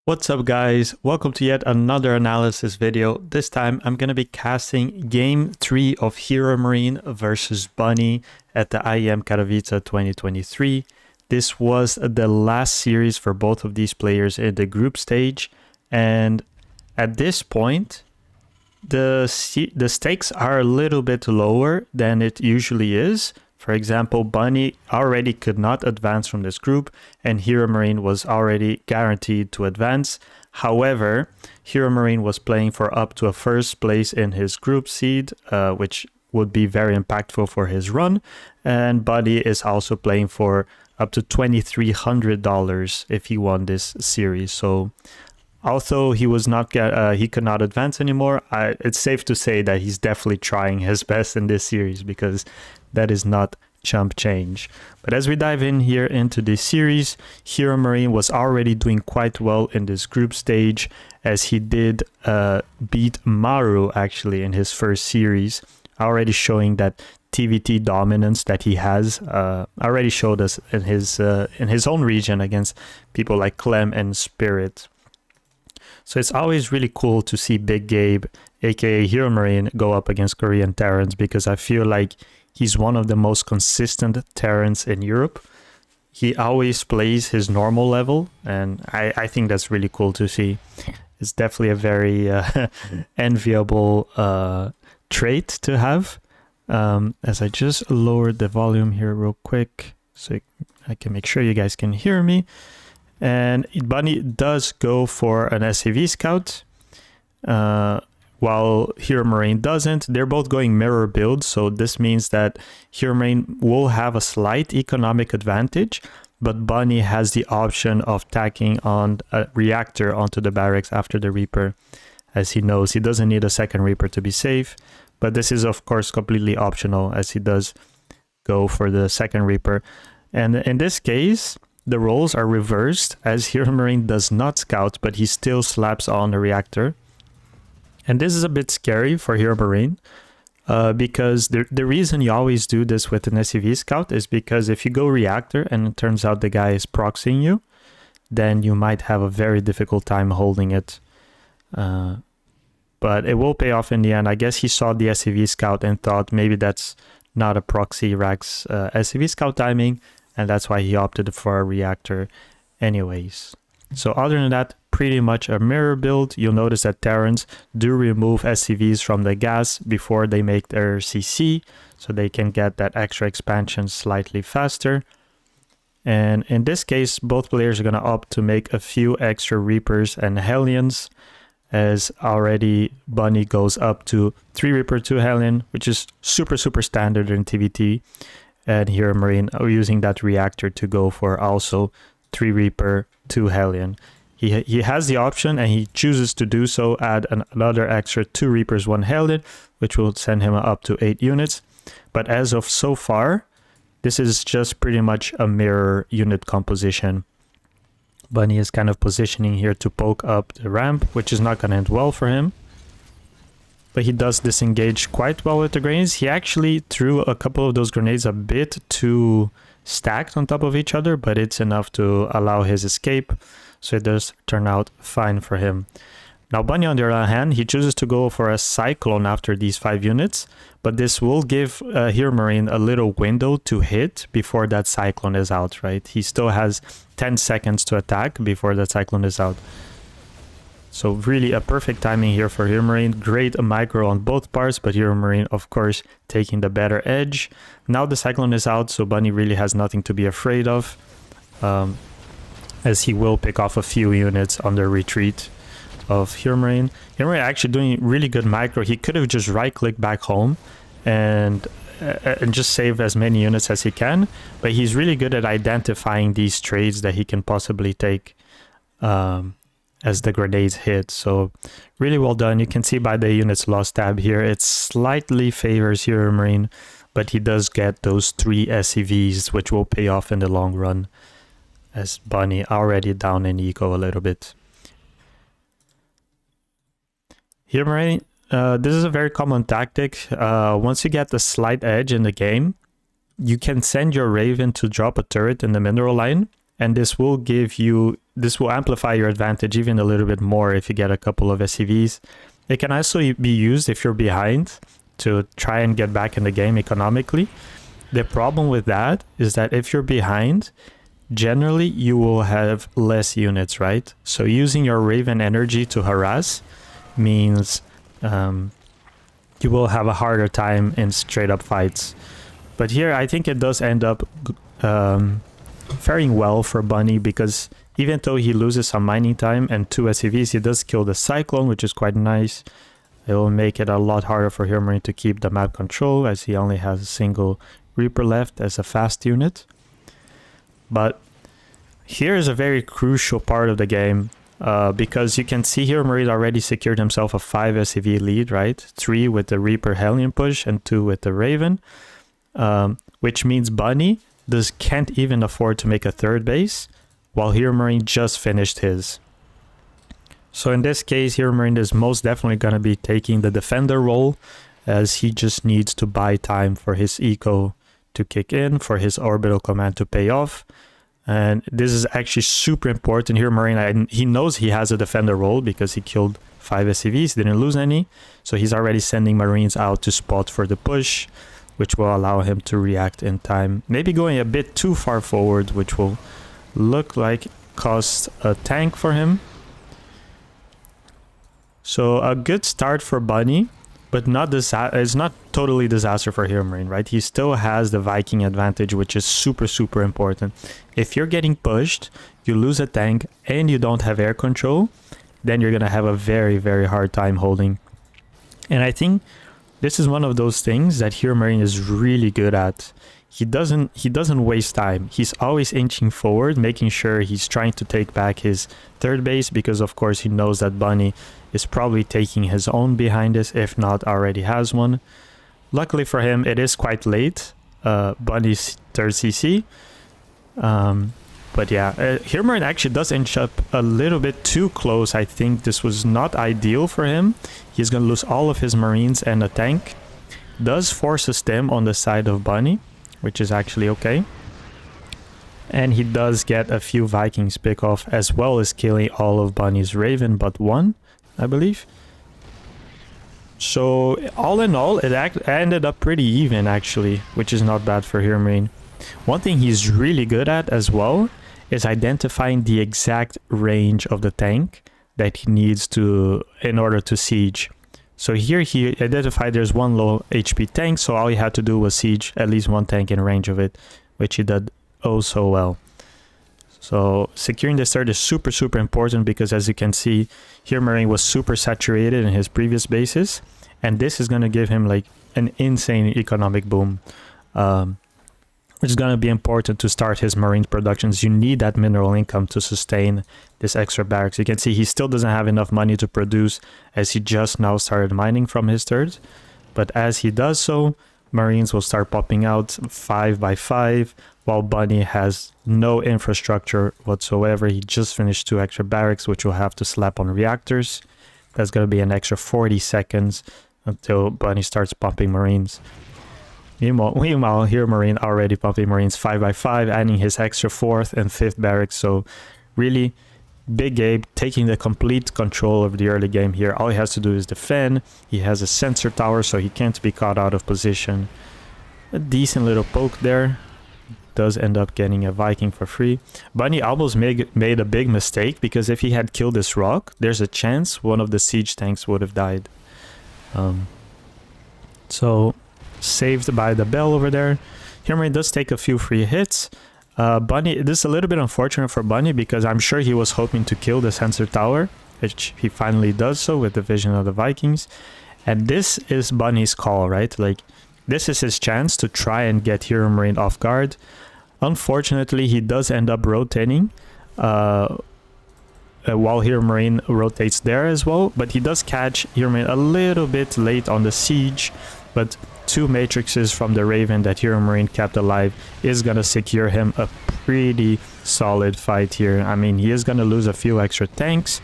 What's up guys, welcome to yet another analysis video. This time I'm going to be casting game 3 of Hero Marine versus Bunny at the IEM Katowice 2023. This was the last series for both of these players in the group stage, and at this point the stakes are a little bit lower than it usually is. For example, Bunny already could not advance from this group, and Hero Marine was already guaranteed to advance. However, Hero Marine was playing for up to a first place in his group seed, which would be very impactful for his run. And Bunny is also playing for up to $2,300 if he won this series. So, although he was not he could not advance anymore, it's safe to say that he's definitely trying his best in this series, because that is not chump change. But as we dive in here into this series, Hero Marine was already doing quite well in this group stage, as he did beat Maru actually in his first series, already showing that TVT dominance that he has. Already showed us in his own region against people like Clem and Spirit. So it's always really cool to see Big Gabe, aka Hero Marine, go up against Korean Terrans, because I feel like he's one of the most consistent Terrans in Europe. He always plays his normal level, and I think that's really cool to see. It's definitely a very enviable trait to have. As I just lowered the volume here real quick so I can make sure you guys can hear me. And Bunny does go for an SCV scout, while Hero Marine doesn't. They're both going mirror builds, so this means that Hero Marine will have a slight economic advantage, but Bunny has the option of tacking on a reactor onto the barracks after the Reaper, as he knows he doesn't need a second Reaper to be safe. But this is of course completely optional, as he does go for the second Reaper. And in this case, the roles are reversed, as Hero Marine does not scout, but he still slaps on the reactor. And this is a bit scary for Hero Marine, because the reason you always do this with an SCV scout is because if you go reactor and it turns out the guy is proxying you, then you might have a very difficult time holding it. But it will pay off in the end. I guess he saw the SCV scout and thought maybe that's not a proxy Rax SCV scout timing, and that's why he opted for a reactor anyways. So other than that, pretty much a mirror build. You'll notice that Terrans do remove SCVs from the gas before they make their CC, so they can get that extra expansion slightly faster. And in this case, both players are going to opt to make a few extra Reapers and Hellions, as already Bunny goes up to 3 Reaper, 2 Hellion, which is super standard in TVT. And Hero Marine are using that reactor to go for also 3 Reaper, 2 Hellion. He has the option, and he chooses to do so, add another extra 2 Reapers, 1 Hellion, which will send him up to 8 units. But as of so far, this is just pretty much a mirror unit composition. Bunny is kind of positioning here to poke up the ramp, which is not going to end well for him. But he does disengage quite well with the grenades. He actually threw a couple of those grenades a bit too stacked on top of each other, but it's enough to allow his escape. So it does turn out fine for him. Now Bunny, on the other hand, he chooses to go for a Cyclone after these 5 units, but this will give Hero Marine a little window to hit before that Cyclone is out, right? He still has 10 seconds to attack before that Cyclone is out. So really a perfect timing here for Hero Marine. Great micro on both parts, but Hero Marine of course taking the better edge. Now the Cyclone is out, so Bunny really has nothing to be afraid of, as he will pick off a few units on the retreat of Hero Marine. Hero Marine actually doing really good micro. He could have just right-clicked back home and just save as many units as he can, but he's really good at identifying these trades that he can possibly take as the grenades hit. So really well done. You can see by the units lost tab here, it slightly favors Hero Marine, but he does get those 3 SCVs, which will pay off in the long run, as Bunny already down in eco a little bit. Hero Marine, this is a very common tactic. Once you get the slight edge in the game, you can send your Raven to drop a turret in the mineral line, and this will amplify your advantage even a little bit more if you get a couple of SCVs. It can also be used if you're behind to try and get back in the game economically. The problem with that is that if you're behind, generally you will have less units, right? So using your Raven energy to harass means you will have a harder time in straight up fights. But here I think it does end up faring well for Bunny, because even though he loses some mining time and 2 SCVs, he does kill the Cyclone, which is quite nice. It will make it a lot harder for Hero Marine to keep the map control, as he only has a single Reaper left as a fast unit. But here is a very crucial part of the game, because you can see Hero Marine already secured himself a 5 SCV lead, right? 3 with the Reaper Hellion push and 2 with the Raven, which means Bunny can't even afford to make a 3rd base, while Hero Marine just finished his. So in this case, Hero Marine is most definitely going to be taking the defender role, as he just needs to buy time for his eco to kick in, for his orbital command to pay off. And this is actually super important. Hero Marine, he knows he has a defender role because he killed 5 SCVs, didn't lose any. So he's already sending Marines out to spot for the push, which will allow him to react in time. Maybe going a bit too far forward, which will look like cost a tank for him. So a good start for Bunny, but it's not totally disaster for Hero Marine, right? He still has the Viking advantage, which is super, super important. If you're getting pushed, you lose a tank, and you don't have air control, then you're going to have a very, very hard time holding. And I think this is one of those things that Hero Marine is really good at. He doesn't waste time. He's always inching forward, making sure he's trying to take back his 3rd base, because of course he knows that Bunny is probably taking his own behind this, if not already has one. Luckily for him, it is quite late, Bunny's 3rd CC. But yeah, Hero Marine actually does inch up a little bit too close. I think this was not ideal for him. He's going to lose all of his Marines and a tank. Does force a stem on the side of Bunny, which is actually okay. And he does get a few Vikings pick off, as well as killing all of Bunny's Raven but 1, I believe. So all in all, it ended up pretty even actually, which is not bad for Hero Marine. One thing he's really good at as well is identifying the exact range of the tank that he needs to in order to siege. So here he identified there's 1 low HP tank, so all he had to do was siege at least 1 tank in range of it, which he did oh so well. So securing this 3rd is super, super important, because as you can see, Hero Marine was super saturated in his previous bases, and this is going to give him like an insane economic boom, which is going to be important to start his Marine productions. You need that mineral income to sustain this extra barracks. You can see he still doesn't have enough money to produce, as he just now started mining from his 3rd. But as he does so, Marines will start popping out 5 by 5, while Bunny has no infrastructure whatsoever. He just finished 2 extra barracks, which will have to slap on reactors. That's going to be an extra 40 seconds until Bunny starts pumping Marines. Meanwhile, Hero Marine already pumping Marines 5 by 5, adding his extra 4th and 5th barracks. So really, Big Gabe taking the complete control of the early game here. All he has to do is defend. He has a sensor tower, so he can't be caught out of position. A decent little poke there. Does end up getting a Viking for free. Bunny almost made a big mistake, because if he had killed this rock, there's a chance one of the siege tanks would have died. So saved by the bell over there. Hero Marine does take a few free hits. Bunny, this is a little bit unfortunate for Bunny, because I'm sure he was hoping to kill the sensor tower, which he finally does so with the vision of the Vikings. And this is Bunny's call, right? Like, this is his chance to try and get Hero Marine off guard. Unfortunately, he does end up rotating while Hero Marine rotates there as well, but he does catch Hero Marine a little bit late on the siege. But 2 matrices from the Raven that Hero Marine kept alive is going to secure him a pretty solid fight here. I mean, he is going to lose a few extra tanks,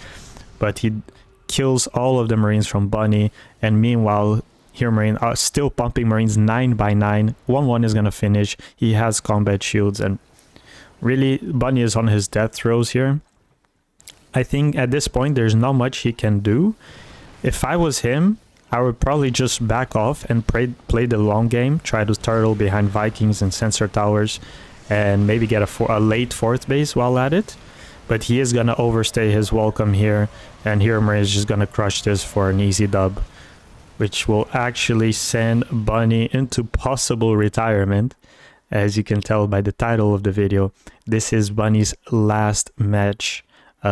but he kills all of the Marines from Bunny. And meanwhile, Hero Marine are still pumping Marines 9 by 9. 1-1 is going to finish. He has combat shields, and Really, Bunny is on his death throes here. I think at this point, there's not much he can do. If I was him, I would probably just back off and play the long game, try to turtle behind Vikings and sensor towers, and maybe get a late 4th base while at it. But he is going to overstay his welcome here, and Hero Marine is just going to crush this for an easy dub, which will actually send Bunny into possible retirement. As you can tell by the title of the video, this is Bunny's last match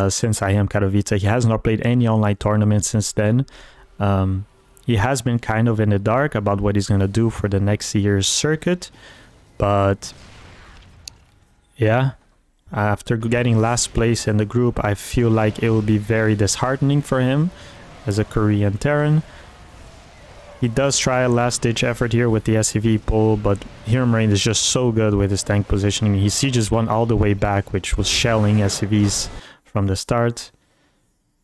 since IEM Katowice. He has not played any online tournaments since then. He has been kind of in the dark about what he's going to do for the next year's circuit. But yeah, after getting last place in the group, I feel like it will be very disheartening for him as a Korean Terran. He does try a last-ditch effort here with the SCV pull, but Hero Marine is just so good with his tank positioning. He sieges one all the way back, which was shelling SCVs from the start.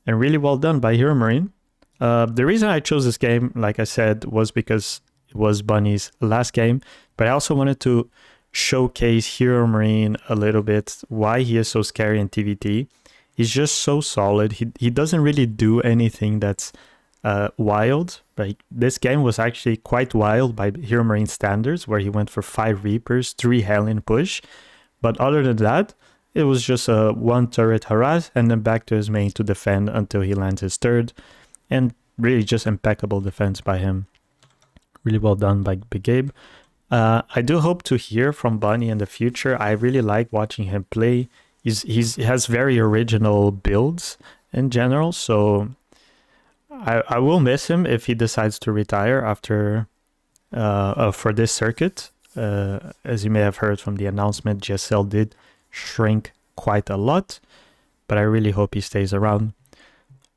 And really well done by Hero Marine. The reason I chose this game, like I said, was because it was Bunny's last game, but I also wanted to showcase Hero Marine a little bit, why he is so scary in TVT. He's just so solid. He doesn't really do anything that's wild, but this game was actually quite wild by Hero Marine standards, where he went for 5 Reapers, 3 Hellion push. But other than that, it was just a 1 turret harass and then back to his main to defend until he lands his 3rd. And really just impeccable defense by him. Really well done by Big Gabe. I do hope to hear from Bunny in the future. I really like watching him play. He has very original builds in general, so I will miss him if he decides to retire after for this circuit. As you may have heard from the announcement, GSL did shrink quite a lot, but I really hope he stays around.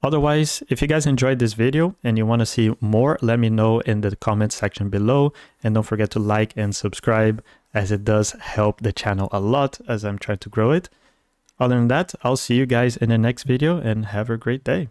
Otherwise, if you guys enjoyed this video and you want to see more, let me know in the comment section below, and don't forget to like and subscribe, as it does help the channel a lot as I'm trying to grow it. Other than that, I'll see you guys in the next video and have a great day.